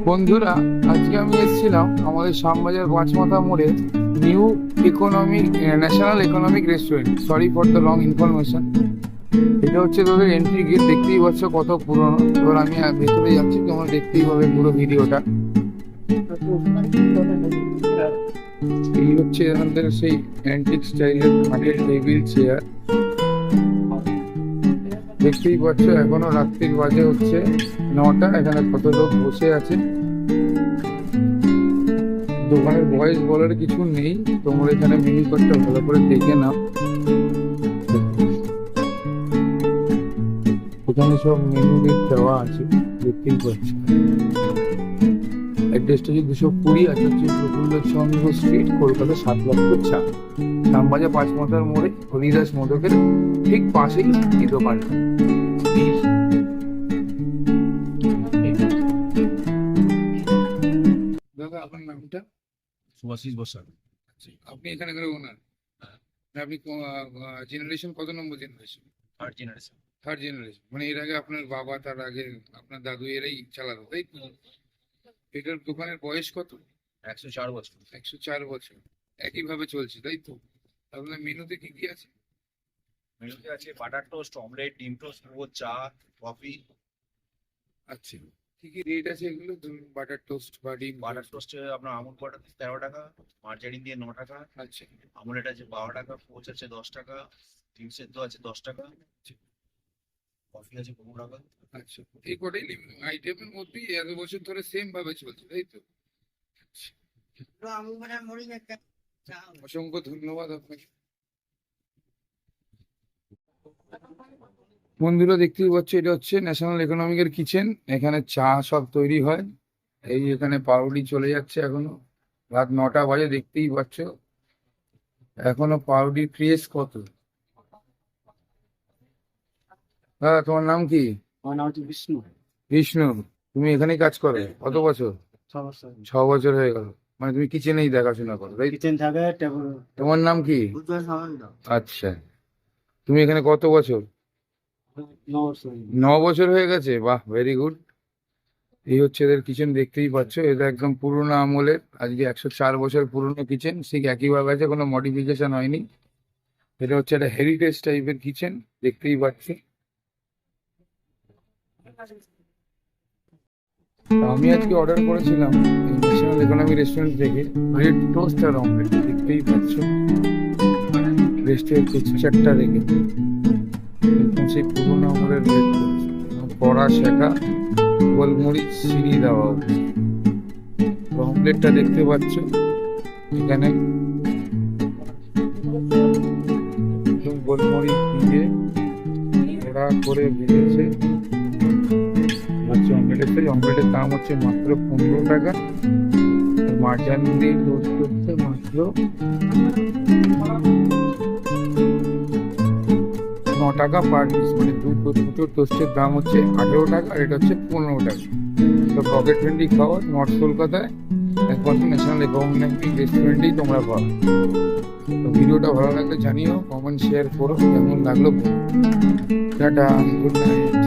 বন্ধুরা, আজকে আমি এসেছিলাম আমাদের শ্যামবাজার পাঁচমাথা মোড়ে new economic national economic restaurant. Sorry for the wrong information. এটা হচ্ছে তোদের এন্ট্রি গেট, দেখতেই পাচ্ছ কত পুরনো। এবার আমি ভেতরে যাচ্ছি, তোমরা দেখতেই পাবে পুরো ভিডিওটা। এই হচ্ছে এখানকার সেই অ্যান্টিক স্টাইলের কাঠের টেবিল চেয়ার। দেখতেই পাচ্ছ এখনো রাত্রির বাজে হচ্ছে 9টা। এখানে কত লোক বসে আছে। দোকানের ভয়েস বলার কিছু নেই, তোমরা এখানে মেনু কার্ডটা ভালো করে দেখে নাও। এখানে সব মেনু দেওয়া আছে, দেখতেই পাচ্ছ। অ্যাড্রেসটা হচ্ছে 220 আছে প্রফুল্লচন্দ্র স্ট্রিট, কলকাতা 7,00,000। শ্যামবাজার পাঁচমাথার মোড়ে হরিদাস মোদকের ঠিক পাশেই এই দোকানটা। দাদা, আপনার নামটা? সুভাষিস বসাক। আপনি এখানে করে ওনার? আপনি জেনারেশন কত নম্বর generation? Third generation. Third generation, মানে এর আগে আপনার বাবা, তার আগে আপনার দাদু, এরাই চালাতো, তাই তো? এটার দোকানের বয়স কত? 104 বছর। 104 বছর একইভাবে চলছে, তাই তো? আপনার মেনুতে কি কি আছে? মেনুতে আছে বাটার টোস্ট, অমলেট, ডিম টোস্ট, চা, কফি। আচ্ছা, কি কি রেট আছে এগুলো? ধরুন বাটার টোস্ট বা ডিম বাটার টোস্টে আপনার আমুল বাটার 13 টাকা, মার্জারিন দিয়ে 9 টাকা, আচ্ছা, আমলেট আছে 12 টাকা, পোচ আছে 10 টাকা, ডিম সেদ্ধ আছে 10 টাকা, কফি আছে 15 টাকা। আচ্ছা, এই কটাই আইটেমের মধ্যেই এত বছর ধরে সেম ভাবে চলছে, তাই তো? অসংখ্য ধন্যবাদ আপনাকে। বন্ধুরা, দেখতেই পাচ্ছ এটা হচ্ছে ন্যাশনাল ইকোনমিকের কিচেন। এখানে চা সব তৈরি হয়। এই এখানে পাউরুটি চলে যাচ্ছে, এখনো রাত 9টা বাজে, দেখতেই পাচ্ছ এখনো পাউরুটির ক্রেজ কত। দাদা, তোমার নাম কি? আমার নাম হচ্ছে বিষ্ণু। বিষ্ণু, তুমি এখানেই কাজ করো কত বছর? 6 বছর। 6 বছর হয়ে গেল, মানে তুমি কিচেনেই দেখাশোনা করো, তাই তো? কিচেন থাকে, টেবিল। তোমার নাম কি? আচ্ছা, তুমি এখানে কত বছর? 9 বছর। 9 বছর হয়ে গেছে, বাহ, ভেরি গুড। এই হচ্ছে এদের কিচেন, দেখতেই পাচ্ছ। এটা একদম পুরোনো আমলের, আজকে 104 বছর পুরোনো কিচেন, ঠিক একইভাবে আছে, কোনো মডিফিকেশন হয়নি। এটা হচ্ছে একটা হেরিটেজ টাইপের কিচেন, দেখতেই পাচ্ছি। আমি আজকে অর্ডার করেছিলাম এই ন্যাশনাল ইকোনমি রেস্টুরেন্ট থেকে ব্রেড টোস্ট আর অমলেট, দেখতেই পাচ্ছ। রেস্টুরেন্ট টেক্সচারটা রেখে একদম সেই পুরোনো আমলের ব্রেড টোস্ট, কড়া শেখা, গোলমরিচ চিনি দেওয়া হচ্ছে। অমলেটটা দেখতে পাচ্ছ এখানে গোলমরিচ দিয়ে কড়া করে ভেজেছে। অমলেটের দাম হচ্ছে মাত্র 15 টাকা। মার্জান দিয়ে টোস্ট করছে মাত্র 9 টাকা পার পিস, মানে দুটো টোস্টের দাম হচ্ছে 18 টাকা, আর এটা হচ্ছে 15 টাকা। তো পকেট ফ্রেন্ডলি খাবার নর্থ কলকাতায় একমাত্র ন্যাশনাল ইকোনমিক রেস্টুরেন্টেই তোমরা পাবে। তো ভিডিওটা ভালো লাগলে জানিও, কমেন্ট শেয়ার করো, কেমন লাগলো। Tata, good night.